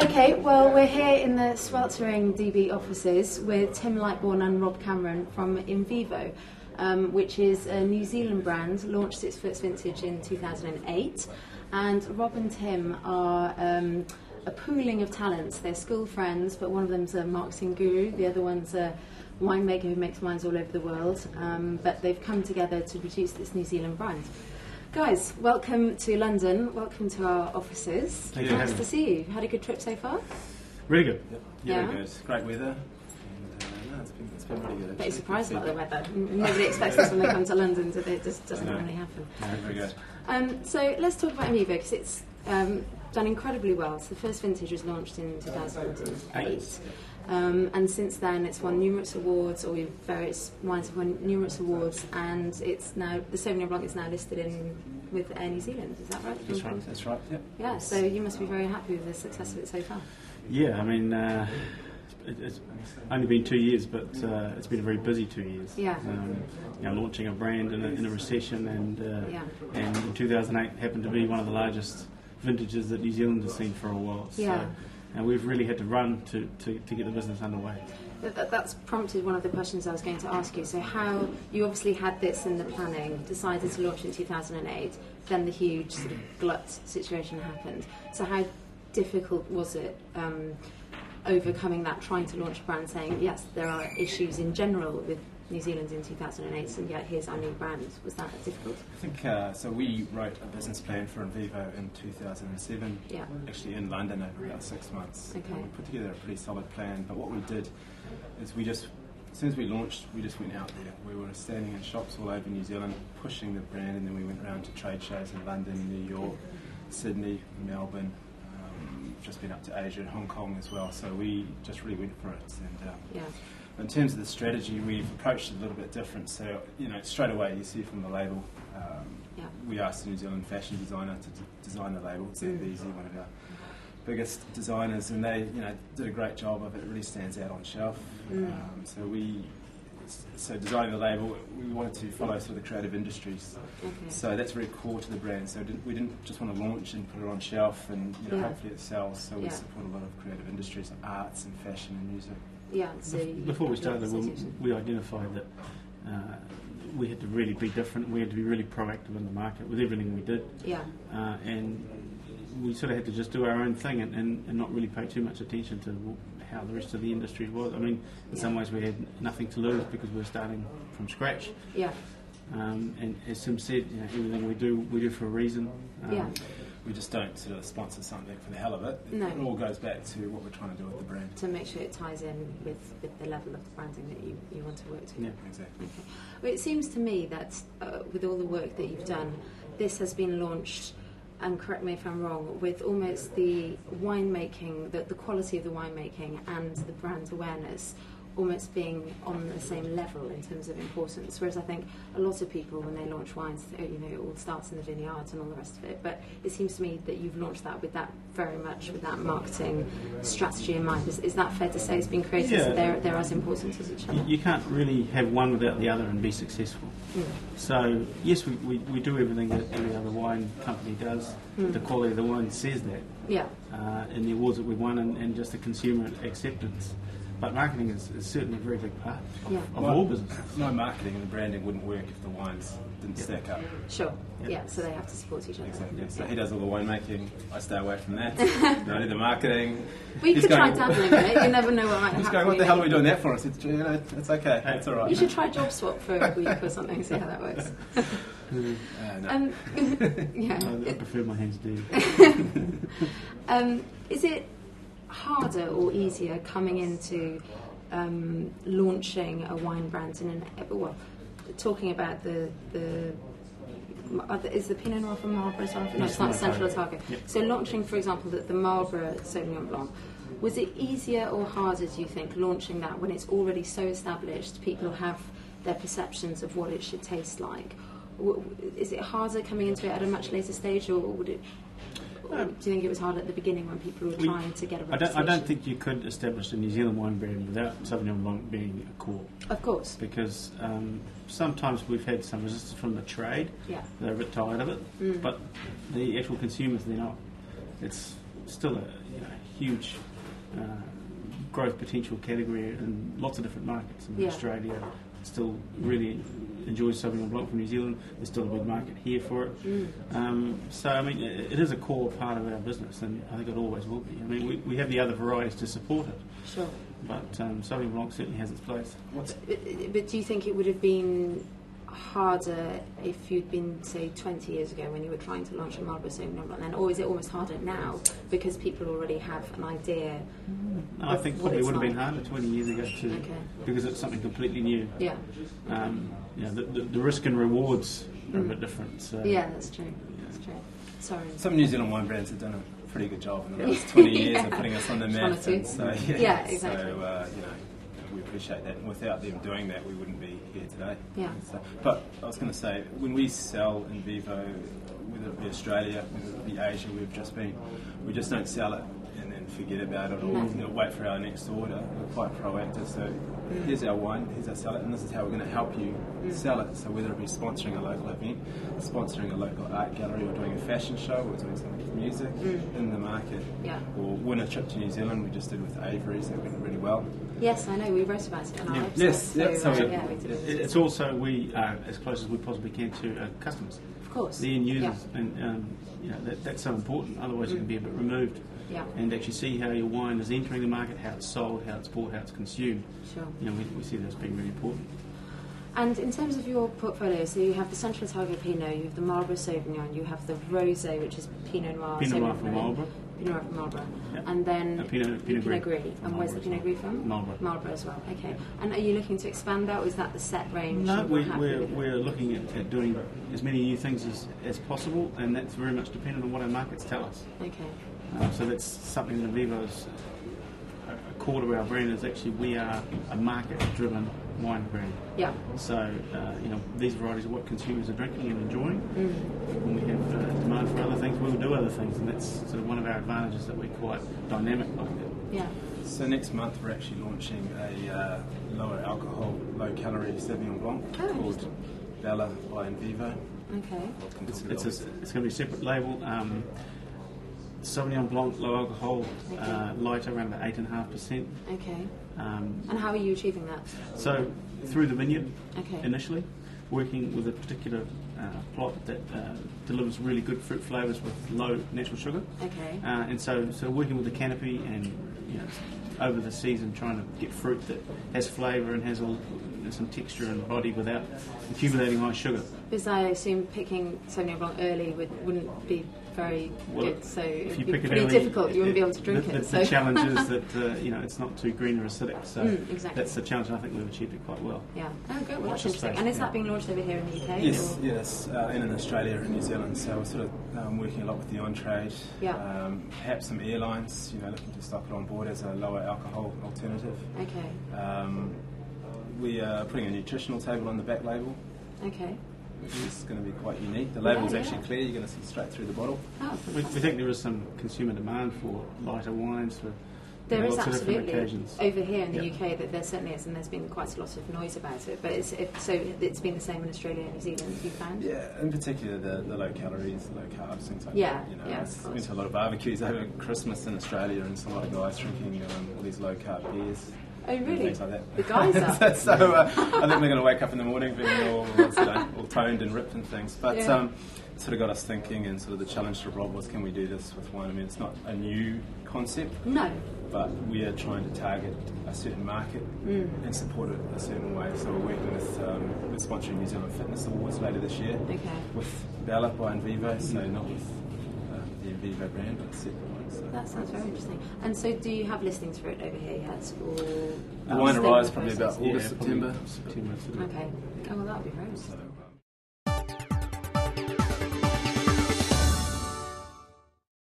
Okay, well, we're here in the sweltering DB offices with Tim Lightbourne and Rob Cameron from Invivo, which is a New Zealand brand, launched its first vintage in 2008. And Rob and Tim are a pooling of talents. They're school friends, but one of them's a marketing guru, the other one's a winemaker who makes wines all over the world. But they've come together to produce this New Zealand brand. Guys, welcome to London. Welcome to our offices. Nice to see you. Had a good trip so far? Really good. Yeah, very good. Great weather. And, it's been really good. Pretty surprised about the weather. Nobody expects this when they come to London, so it just doesn't really happen. Yeah, very good. So let's talk about Invivo, because it's done incredibly well. So the first vintage was launched in 2008. And since then it's won numerous awards, or various wines have won numerous awards, and it's now, the Sauvignon Blanc is now listed with Air New Zealand, is that right? That's right, yeah. Yeah, so you must be very happy with the success of it so far. Yeah, I mean, it's only been 2 years, but it's been a very busy 2 years. Yeah. Launching a brand in a recession, and in 2008 happened to be one of the largest vintages that New Zealand has seen for a while. Yeah. And we've really had to run to get the business underway. That's prompted one of the questions I was going to ask you. So how, you obviously had this in the planning, decided to launch in 2008, then the huge sort of glut situation happened. So how difficult was it overcoming that, trying to launch a brand, saying, yes, there are issues in general with New Zealand in 2008, and yet here's our new brand? Was that difficult? I think so. We wrote a business plan for Invivo in 2007, actually in London over about 6 months. Okay. We put together a pretty solid plan, but what we did is as soon as we launched, we just went out there. We were standing in shops all over New Zealand, pushing the brand, and then we went around to trade shows in London, New York, Sydney, Melbourne, just been up to Asia and Hong Kong as well, so we just really went for it. And in terms of the strategy, we've approached it a little bit different. So, straight away you see from the label, we asked a New Zealand fashion designer to design the label. It's Invivo, one of our biggest designers, and they did a great job of it. It really stands out on shelf. So designing the label, we wanted to follow sort of the creative industries. Okay. So that's very core to the brand. So we didn't just want to launch and put it on shelf and hopefully it sells. So we support a lot of creative industries, arts and fashion and music. Yeah. So before we started, we identified that we had to really be different. We had to be really proactive in the market with everything we did. Yeah. And we sort of had to just do our own thing and not really pay too much attention to how the rest of the industry was. I mean, in some ways we had nothing to lose because we were starting from scratch. Yeah. And as Tim said, everything we do for a reason. We just don't sort of sponsor something for the hell of it. No. It all goes back to what we're trying to do with the brand. To make sure it ties in with the level of branding that you want to work to. Yeah, exactly. Okay. Well, it seems to me that with all the work that you've done, this has been launched, and correct me if I'm wrong, with almost the winemaking, the quality of the winemaking and the brand awareness almost being on the same level in terms of importance. Whereas I think a lot of people, when they launch wines, it all starts in the vineyards and all the rest of it. But it seems to me that you've launched that with that very much with that marketing strategy in mind. Is that fair to say? It's been created so they're as important as each other. You can't really have one without the other and be successful. So yes, we do everything that every other wine company does. The quality of the wine says that. Yeah. In the awards that we've won and just the consumer acceptance. But marketing is certainly a very big part of all businesses. No marketing and the branding wouldn't work if the wines didn't stack up. Sure. Yeah. So they have to support each other. Exactly. Yeah. So he does all the winemaking. I stay away from that. I do the marketing. We could try dabbling in it. You never know what might happen. He's going, what the hell are we doing that for? I said, it's okay. It's all right. You should try job swap for a week or something. See how that works. No. I prefer my hands dirty. Is it harder or easier coming into launching a wine brand talking about is the Pinot Noir from Marlborough as well? No, it's not Central Otago. Yep. So launching, for example, the Marlborough Sauvignon Blanc, was it easier or harder, do you think, launching that when it's already so established, people have their perceptions of what it should taste like? Is it harder coming into it at a much later stage, or would it... do you think it was hard at the beginning when people were trying to get a reputation? I don't think you could establish a New Zealand wine brand without Sauvignon Blanc being a core. Of course. Because sometimes we've had some resistance from the trade. Yeah. They're a bit tired of it. But the actual consumers, they're not. still a huge growth potential category in lots of different markets. In Australia still really enjoys Sauvignon Blanc from New Zealand. There's still a big market here for it. So I mean, it is a core part of our business, and I think it always will be. I mean, we have the other varieties to support it. Sure. But Sauvignon Blanc certainly has its place. But do you think it would have been harder if you'd been, say, 20 years ago when you were trying to launch a Marlborough Sauvignon Blanc then, or is it almost harder now because people already have an idea? No, I think probably would have been harder 20 years ago too, because it's something completely new. Yeah. The risk and rewards are a bit different. So. Yeah, that's true. That's true. Sorry. Some New Zealand wine brands have done a pretty good job in the last 20 years of putting us on the map. So, exactly. So, we appreciate that. And without them doing that, we wouldn't be here today. Yeah. So, but I was going to say, when we sell Invivo, whether it be Australia, whether it be Asia, we just don't sell it and then forget about it, or wait for our next order. We're quite proactive. So here's our wine, here's our salad, and this is how we're going to help you sell it. So whether it be sponsoring a local event, sponsoring a local art gallery, or doing a fashion show, or doing something with music in the market, or win a trip to New Zealand, we just did with Avery's, that went really well. Yes, I know, we wrote about it on our website. Yes, we did. It's also, we are as close as we possibly can to customers. Of course. The end users, and that's so important, otherwise you can be a bit removed. Yeah. And actually see how your wine is entering the market, how it's sold, how it's bought, how it's consumed. Sure. We see that as being really important. And in terms of your portfolio, so you have the Central Otago Pinot, you have the Marlborough Sauvignon, you have the Rosé, which is Pinot Noir. Pinot Noir from Marlborough. Pinot Noir from Marlborough. Yeah. And then Pinot Gris. And where's the Pinot Gris from? Marlborough. Marlborough as well. Okay. Yeah. And are you looking to expand that, or is that the set range? No, we're looking at doing as many new things as possible, and that's very much dependent on what our markets tell us. Okay. So that's something that Invivo's a core to our brand, is actually we are a market-driven wine brand. Yeah. So these varieties are what consumers are drinking and enjoying. When we have demand for other things, we'll do other things, and that's sort of one of our advantages, that we're quite dynamic like that. Yeah. So next month we're actually launching a lower alcohol, low calorie Sauvignon Blanc called Bella by Invivo. Okay. It's going to be a separate label. Sauvignon Blanc, low alcohol, lighter, around about 8.5%. Okay. And how are you achieving that? So through the vineyard, initially, working with a particular plot that delivers really good fruit flavours with low natural sugar. Okay. And so working with the canopy and over the season, trying to get fruit that has flavour and has some texture and body without accumulating high sugar. Because I assume picking Sauvignon Blanc early wouldn't be very good, so if you it'd be pick it pretty early, difficult. You wouldn't be able to drink it. The challenge is that it's not too green or acidic. So exactly. that's the challenge. And I think we've achieved it quite well. Yeah. Oh, good. Well, that's interesting. And is that being launched over here in the UK? Yes, and in Australia and New Zealand. So we're sort of working a lot with the on-trade. Yeah. Perhaps some airlines, looking to stock it on board as a lower alcohol alternative. Okay. We are putting a nutritional table on the back label. Okay. Which is going to be quite unique. The label is actually clear, you're going to see straight through the bottle. Oh, we think there is some consumer demand for lighter wines for there is lots of different absolutely occasions. over here in the UK that there certainly is, and there's been quite a lot of noise about it. But it's been the same in Australia and New Zealand, you found? Yeah, in particular the low calories, low carbs, things like that. I went to a lot of barbecues over Christmas in Australia, and saw a lot of guys drinking all these low carb beers. Oh really? Things like that. The guys are. So I think they're going to wake up in the morning being all toned and ripped and things. But sort of got us thinking, and sort of the challenge to Rob was, can we do this with wine? I mean, it's not a new concept. No. But we are trying to target a certain market and support it a certain way. So we're working with sponsoring New Zealand Fitness Awards later this year. Okay. With Bella by Invivo, so not with the Invivo brand, but a separate one. So. That sounds very interesting. And so, do you have listings for it over here yet, or the wine arrives probably about August, September. Okay. Oh well, that would be very nice. So,